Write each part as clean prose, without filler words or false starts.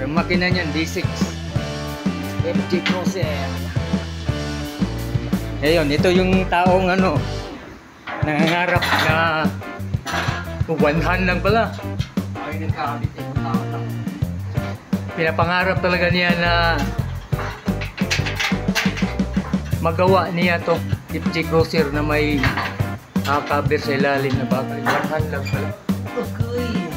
Ang makina niyan, D6. FG Cruiser. Ngayon, ito yung taong ano, nangangarap na one hand lang pala. Ay, nagkakabit yung tao lang. Pinapangarap talaga niya na magawa niya to FG Cruiser na may cover sa ilalim na bagay. One hand lang pala. Okay.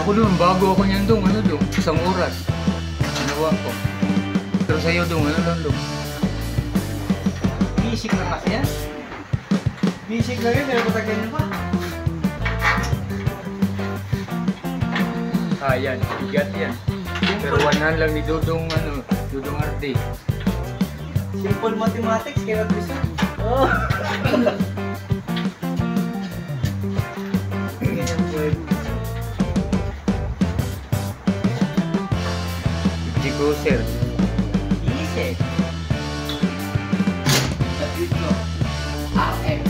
Ako doon, bago ako niyan doon, ano doon, isang oras. Ginawa ko. Pero sa'yo doon, ano lang doon. Bisik na kasi yan. Bisik na rin, pero matagal na pa. Yan, bigat yan. Pero one hand lang ni Dudong, ano, Dudong Arte. Simple mathematics, kaya bisa. Oh. Ganyan po eh. FG Cruiser. Bisik. Sa video. RM.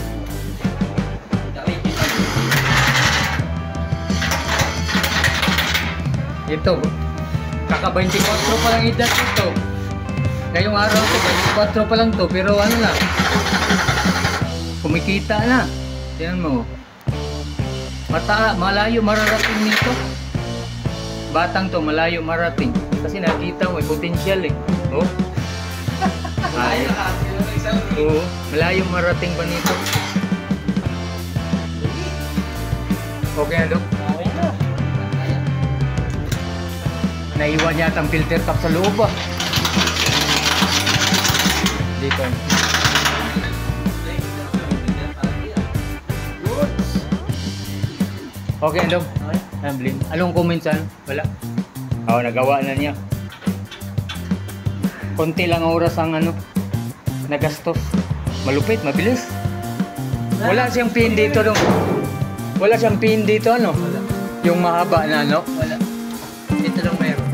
Ito, kaka-24 pa lang edad ito. Ngayong araw ko, 24 pa lang to, pero ano na, kumikita na. Tingnan mo. Malayo mararating nito. Batang to, malayo marating. Kasi nakita mo, may potensyal eh. Oh. Ay. Oo, malayo marating pa nito. Okay na, Dok? Okay na. Naiwan yata ang filter cap sa loob ah. Dito. Okay, Dok? Okay. Anong comments ano? Wala? Oo, nagawa na niya. Konti lang oras ang ano, nagastos. Malupit, mabilis. Wala siyang pin dito, Dok. Wala siyang pin dito, ano? Wala. Yung mahaba na, ano? Wala. Ito lang meron.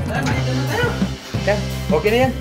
Wala, ito na tayo. Yan, okay na yan.